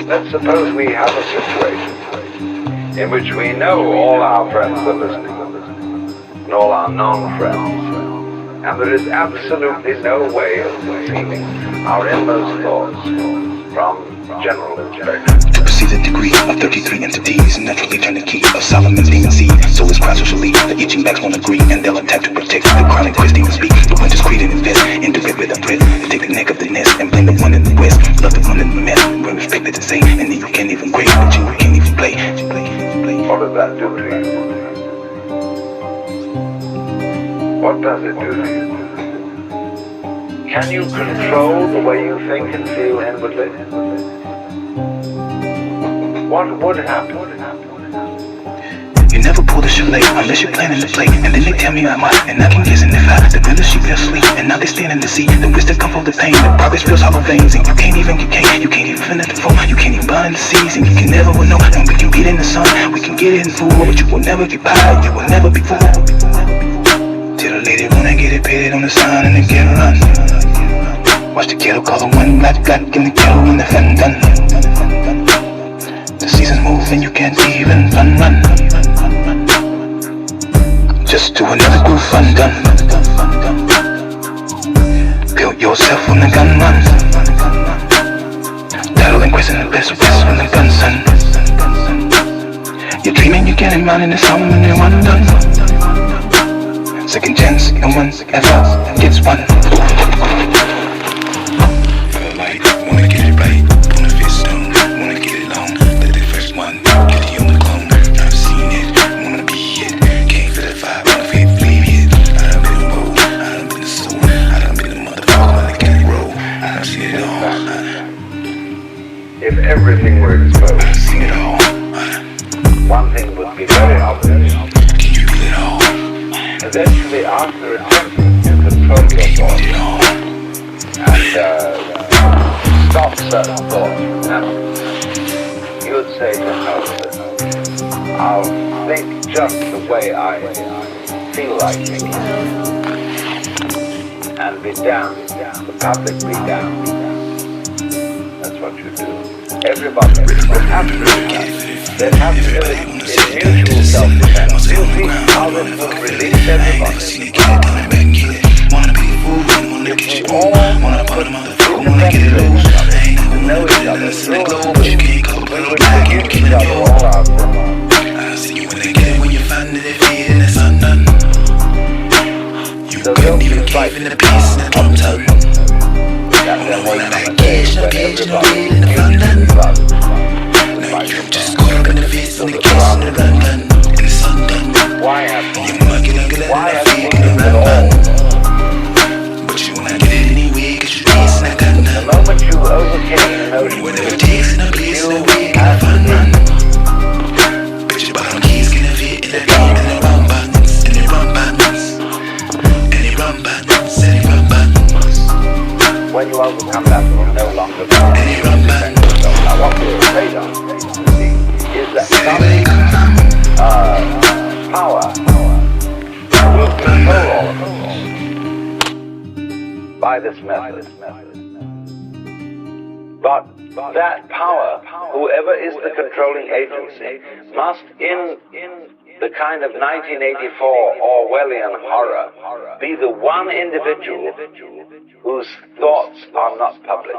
Let's suppose we have a situation in which we know all our friends are listening, and all our non-friends, and there is absolutely no way of concealing our inmost thoughts from general inspection. To perceive the degree of 33 entities, naturally turn the key of Solomon's demon seed. So is crowd socially, the itching backs won't agree, and they'll attack to protect the chronic quest demon speak. The winter's creed and invest into it with a threat. They take the neck of the nest and blame the one in the west. Love the one in the mess, we're respected to say, and then you can't even grade, but you can't even play. What does that do to you? What does it do to you? Can you control the way you think and feel inwardly? What would happen? You never pull the chalet unless you're planning to play. And then they tell me I'm out, and I can guess and if I the real she fell asleep, and now they standing to see the wisdom come from the pain. The progress feels hollow veins, and you can't even finish the flow. You can't even burn the seas, and you can never will know. And we can get in the sun, we can get in food, but you will never get by, you will never be fooled. Till the lady wanna get it painted on the sign and then get run. Watch the kettle color one black in the kettle when the fan done. The seasons move and you can't even run. Just do another groove undone. Build yourself on the gun run. Battle and question the best when the gun's done. You're dreaming, you're getting mine in the song when you're undone. Second chance, no one ever gets one. Wanna get it right, wanna fit stone, wanna get it long. Let the first one get it on the clone. I've seen it, wanna be it. Came for the vibe, wanna feel it. I done been a road, I done been a soul, I done been a motherfucker when I can't roll. I done seen it all. If everything were exposed, I done seen it all. One thing would be very obvious. Can you feel it all? Eventually, after attempting to control your thoughts and stop certain thoughts from happening, you would say to yourself, I'll think just the way I feel like thinking, and be damned, the public be damned. That's what you do. Everybody would have to they'd have to do it in mutual self-defense. You see how this would release everybody. If we all put independent to know each other's rules, we would forgive each other all our sins. I see you when they get it, when you find that they feel and it's undone. You couldn't even cave in the peace and the drum tone. That's the way on a day when everybody is mutually loved. Now you just caught up in the face and the kiss and the run, and it's undone. Why have you muck it up, why have you we at all? But you wanna get it anyway, cause you're racing a gun. The moment you overcame the notion whatever it takes in a place in a way, can have fun run. But your bottom keys can fit in the game, and they run buttons, and they run buttons, and they run buttons, and they run buttons. when you overcome that, you will no longer be defend yourself. Now what we're afraid of, is that some power will control all of us by this method. But that power, whoever is the controlling agency, must in the kind of 1984 Orwellian horror be the one individual whose thoughts are not public.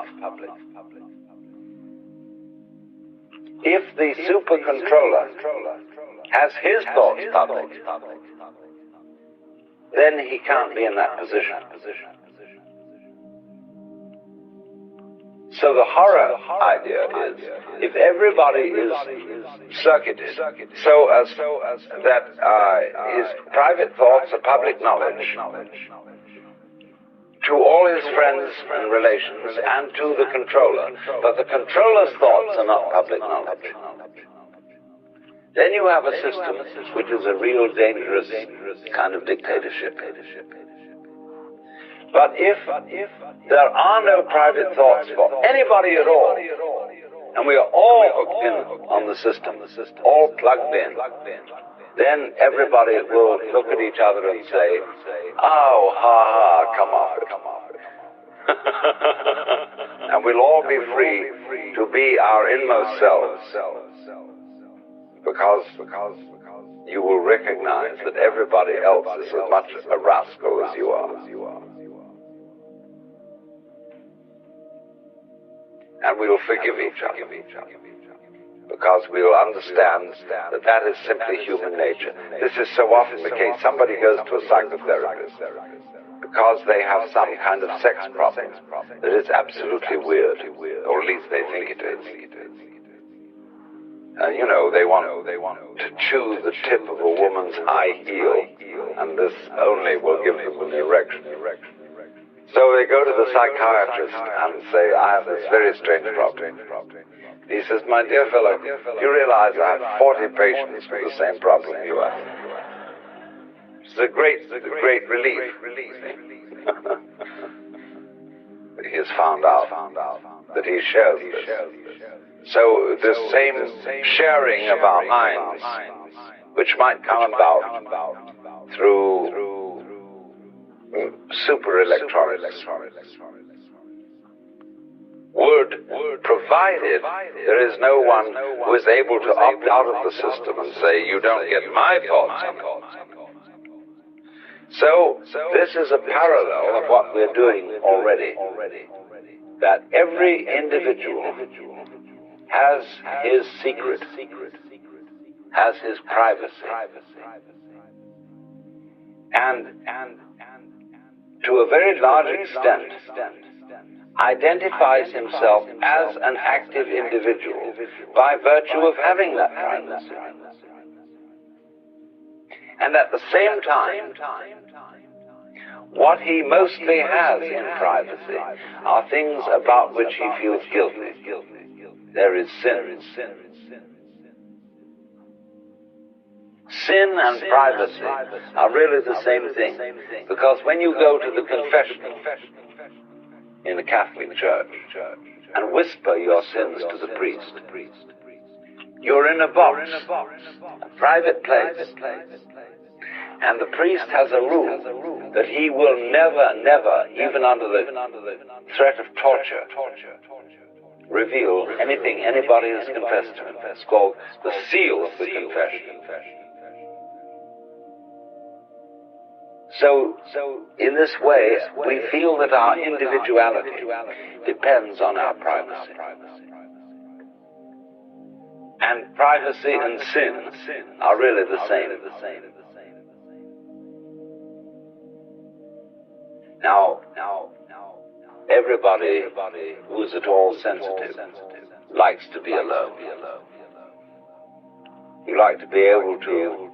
If the super controller has his thoughts public, then he can't be in that position. So the horror idea is, if everybody is circuited so as that his private thoughts are public knowledge to all his friends and relations and to the controller, but the controller's thoughts are not public knowledge, then you have a system which is a real dangerous kind of dictatorship. But if there are no private thoughts for anybody at all, and we are all hooked in on the system, all plugged in, then everybody will look at each other and say, oh, come off it. And we'll all be free to be our inmost selves, because you will recognize that everybody else is as much a rascal as you are. And we will forgive each other, because we will understand that that is simply human nature. This is so often the case. Somebody goes to a psychotherapist because they have some kind of sex problem that is absolutely weird, or at least they think it is. And you know, they want to chew the tip of a woman's high heel, and this only will give them an erection. So they go to the psychiatrist and say, I have this very strange problem. He says, my dear fellow, you realize I have 40 patients with the same problem you have. It's a great relief. He has found out that he shares this. So this same sharing of our minds, which might come about through super electronics, would, provided there is no one who is able to opt out of the system and say, you don't get my thoughts. So this is a parallel of what we're doing already, that every individual has his secret, has his privacy, and to a very large extent identifies himself as an active individual by virtue of having that privacy. And at the same time, what he mostly has in privacy are things about which he feels guilty. There is sin. Sin and privacy are really the same thing, because when you go to the confessional in the Catholic Church and whisper your sins to the priest, you're in a box, a private place, and the priest has a rule that he will never, even under the threat of torture, reveal anything anybody has confessed to him. It's called the seal of the confession. So in this way, we feel that our individuality depends on our privacy. And privacy and sin are really the same. Now, everybody who is at all sensitive likes to be alone. You like to be able to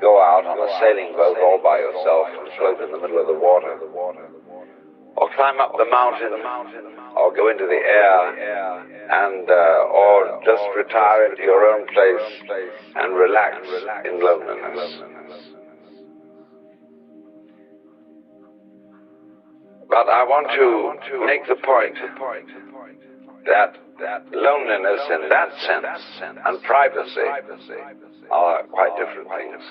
go out on a sailing boat all by yourself and float in the middle of the water, or climb up the mountain, or go into the air, and or just retire into your own place and relax in loneliness. But I want to make the point that loneliness in that sense and privacy are quite different things.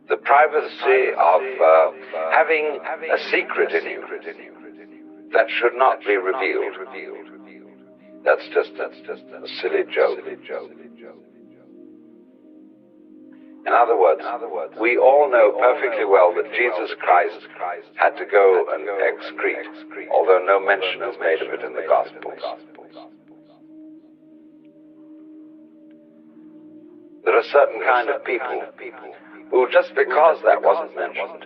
The privacy of having a secret in you that should not be revealed, that's just a silly joke. In other words, we all know perfectly well that Jesus Christ had to go and excrete, although no mention is made of it in the Gospels. There are certain kind of people who, just because that wasn't mentioned,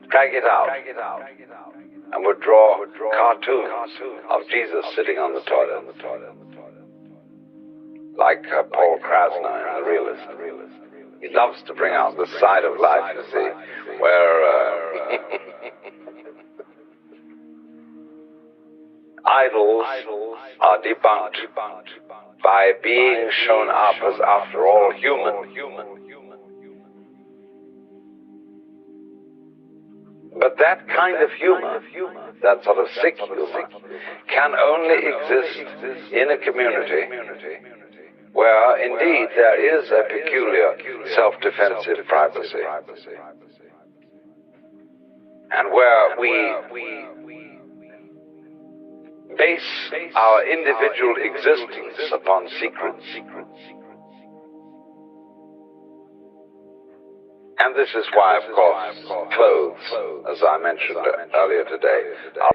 drag it out and would draw cartoons of Jesus sitting on the toilet, like Paul Krasner in The Realist. He loves to bring out the side of life, you see, where idols are debunked by being shown up as, after all, human. But that kind of humor, that sort of sick humor, can only exist in a community where, indeed, there is a peculiar self-defensive privacy, and where we base our individual existence upon secrets. And this is why, of course, clothes, as I mentioned earlier today, are